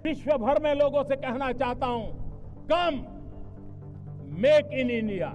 विश्व भर में लोगों से कहना चाहता हूं, कम मेक इन इंडिया।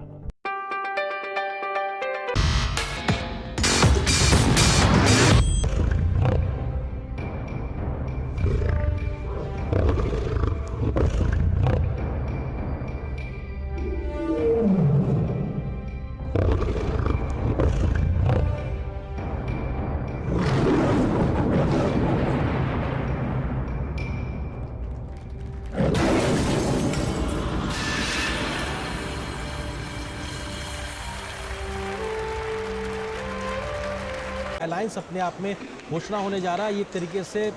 अलायंस अपने आप में घोषणा होने जा रहा है। ये एक तरीके से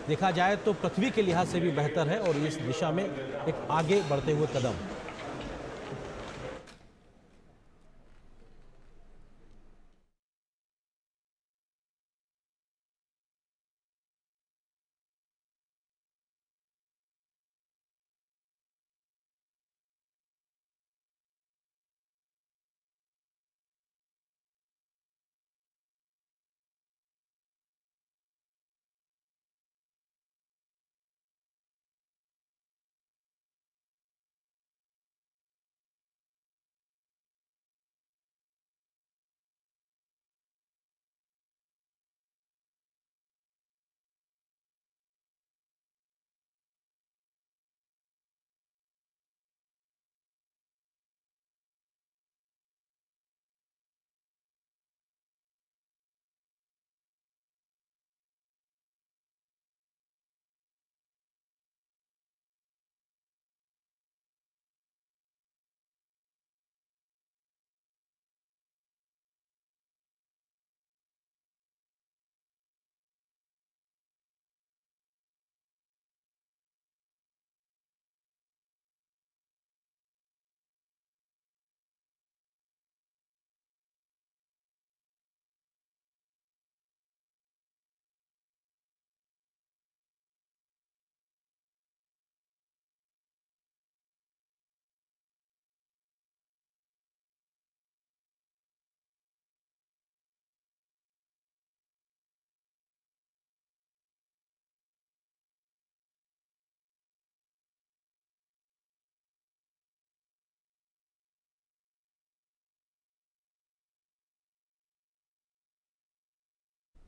देखा जाए तो पृथ्वी के लिहाज से भी बेहतर है और इस दिशा में एक आगे बढ़ते हुए कदम।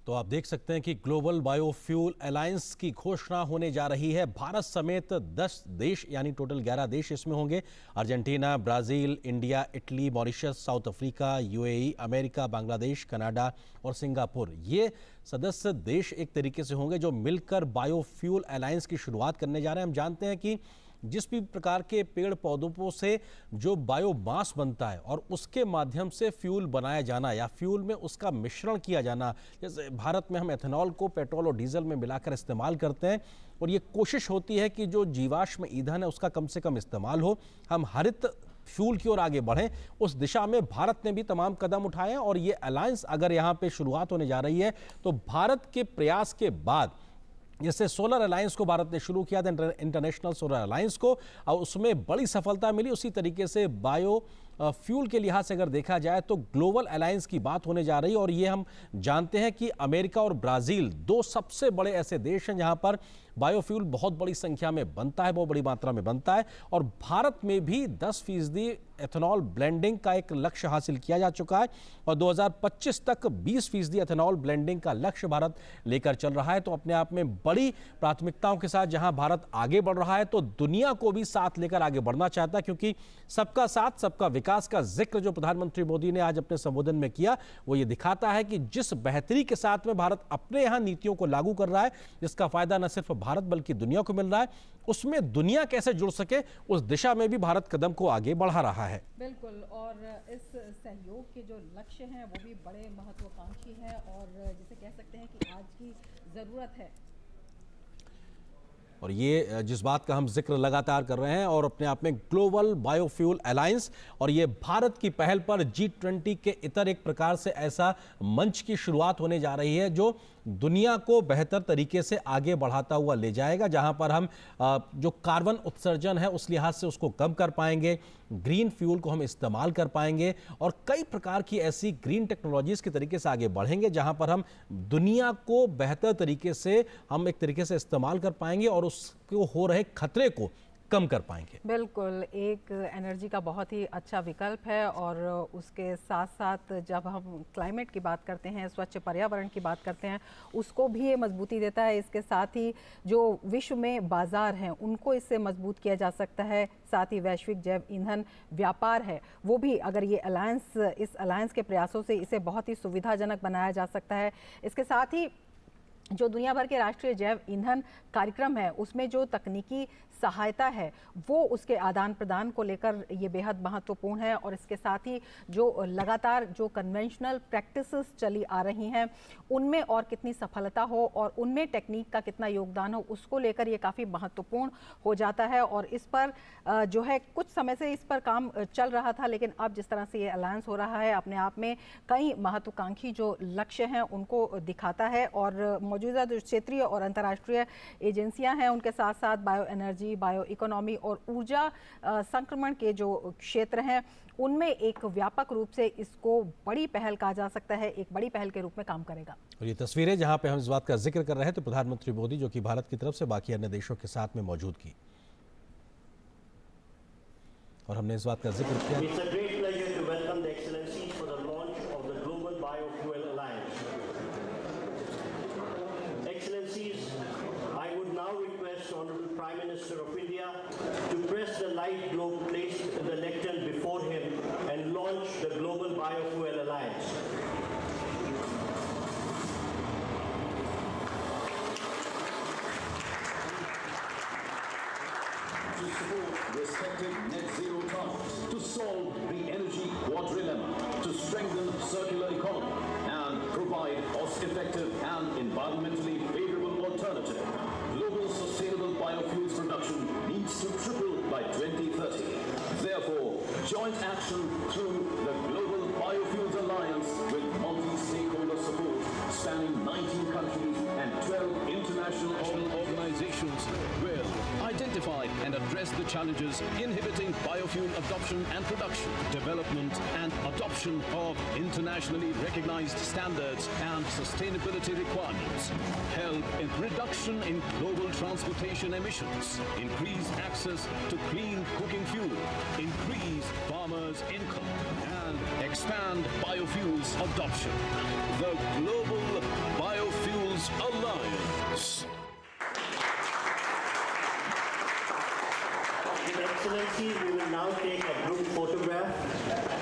तो आप देख सकते हैं कि ग्लोबल बायोफ्यूल अलायंस की घोषणा होने जा रही है। भारत समेत 10 देश यानी टोटल 11 देश इसमें होंगे। Argentina, Brazil, India, Italy, Mauritius, south Africa, UAE, America, Bangladesh, Canada और सिंगापुर, ये सदस्य देश एक तरीके से होंगे जो मिलकर बायोफ्यूल अलायंस की शुरुआत करने जा रहे हैं। हम जानते हैं कि जिस भी प्रकार के पेड़ पौधों से जो बायोमास बनता है और उसके माध्यम से फ्यूल बनाया जाना या फ्यूल में उसका मिश्रण किया जाना, जैसे भारत में हम एथेनॉल को पेट्रोल और डीजल में मिलाकर इस्तेमाल करते हैं और ये कोशिश होती है कि जो जीवाश्म ईंधन है उसका कम से कम इस्तेमाल हो, हम हरित फ्यूल की ओर आगे बढ़ें। उस दिशा में भारत ने भी तमाम कदम उठाए हैं और ये अलायंस अगर यहाँ पे शुरुआत होने जा रही है तो भारत के प्रयास के बाद, जैसे सोलर अलायंस को भारत ने शुरू किया था, इंटरनेशनल सोलर अलायंस को, और उसमें बड़ी सफलता मिली, उसी तरीके से बायो फ्यूल के लिहाज से अगर देखा जाए तो ग्लोबल अलायंस की बात होने जा रही है। और ये हम जानते हैं कि अमेरिका और ब्राजील 2 सबसे बड़े ऐसे देश हैं जहां पर बायोफ्यूल बहुत बड़ी संख्या में बनता है, बहुत बड़ी मात्रा में बनता है। और भारत में भी 10% एथेनॉल ब्लेंडिंग का एक लक्ष्य हासिल किया जा चुका है और 2025 तक 20% एथेनॉल ब्लेंडिंग का लक्ष्य भारत लेकर चल रहा है। तो अपने आप में बड़ी प्राथमिकताओं के साथ जहां भारत आगे बढ़ रहा है तो दुनिया को भी साथ लेकर आगे बढ़ना चाहता है, क्योंकि सबका साथ सबका विकास का जिक्र जो प्रधानमंत्री मोदी ने आज अपने संबोधन में किया वो ये दिखाता है कि जिस बेहतरी के साथ में भारत अपने यहाँ नीतियों को लागू कर रहा है, जिसका फायदा न सिर्फ भारत बल्कि दुनिया को मिल रहा है, उसमें दुनिया कैसे जुड़ सके उस दिशा में भी भारत कदम को आगे बढ़ा रहा है। बिल्कुल, और इस सहयोग के जो लक्ष्य हैं वो भी बड़े महत्वाकांक्षी हैं और जिसे कह सकते हैं कि आज की ज़रूरत है। और ये जिस बात का हम जिक्र लगातार कर रहे हैं और अपने आप में ग्लोबल बायोफ्यूल अलायंस, और ये भारत की पहल पर G20 के इतर एक प्रकार से ऐसा मंच की शुरुआत होने जा रही है जो दुनिया को बेहतर तरीके से आगे बढ़ाता हुआ ले जाएगा, जहां पर हम जो कार्बन उत्सर्जन है उस लिहाज से उसको कम कर पाएंगे, ग्रीन फ्यूल को हम इस्तेमाल कर पाएंगे और कई प्रकार की ऐसी ग्रीन टेक्नोलॉजीज के तरीके से आगे बढ़ेंगे जहां पर हम दुनिया को बेहतर तरीके से हम एक तरीके से इस्तेमाल कर पाएंगे और उसको हो रहे खतरे को कम कर पाएंगे। बिल्कुल, एक एनर्जी का बहुत ही अच्छा विकल्प है और उसके साथ साथ जब हम क्लाइमेट की बात करते हैं, स्वच्छ पर्यावरण की बात करते हैं, उसको भी ये मजबूती देता है। इसके साथ ही जो विश्व में बाजार हैं उनको इससे मजबूत किया जा सकता है। साथ ही वैश्विक जैव ईंधन व्यापार है वो भी अगर ये इस अलायंस के प्रयासों से इसे बहुत ही सुविधाजनक बनाया जा सकता है। इसके साथ ही जो दुनिया भर के राष्ट्रीय जैव ईंधन कार्यक्रम है उसमें जो तकनीकी सहायता है वो उसके आदान प्रदान को लेकर ये बेहद महत्वपूर्ण है। और इसके साथ ही जो लगातार जो कन्वेंशनल प्रैक्टिसेस चली आ रही हैं उनमें और कितनी सफलता हो और उनमें टेक्निक का कितना योगदान हो उसको लेकर ये काफ़ी महत्वपूर्ण हो जाता है। और इस पर जो है कुछ समय से इस पर काम चल रहा था, लेकिन अब जिस तरह से ये अलायंस हो रहा है अपने आप में कई महत्वाकांक्षी जो लक्ष्य हैं उनको दिखाता है। और मौजूदा जो क्षेत्रीय और अंतर्राष्ट्रीय एजेंसियां हैं उनके साथ साथ बायो एनर्जी, बायो इकोनॉमी और ऊर्जा संक्रमण के जो क्षेत्र हैं उनमें एक व्यापक रूप से इसको बड़ी पहल कहा जा सकता है, एक बड़ी पहल के रूप में काम करेगा। और ये तस्वीरें जहां पे हम इस बात का जिक्र कर रहे हैं तो प्रधानमंत्री मोदी जो कि भारत की तरफ से बाकी अन्य देशों के साथ में मौजूद की और हमने इस बात का जिक्र किया। Honorable Prime Minister of India to press the light globe placed in the lectern before him and launch the Global Biofuel Alliance. To support respective net zero targets, to solve the energy quadrilemma, to strengthen circular economy and provide cost-effective and environmentally favorable alternative. Global sustainable biofuels production needs to triple by 2030. Therefore, joint action through the Global Biofuels Alliance with multi-stakeholder support spanning 19 countries and 12 international organizations will identify and address the challenges inhibiting biofuel adoption and production, development and adoption of internationally recognized standards and sustainability requirements, help in reduction in global transportation emissions, increase access to clean cooking fuel, increase farmers' income, and expand biofuels adoption. The Global Biofuels Alliance. Your Excellency, we will now take a group photograph.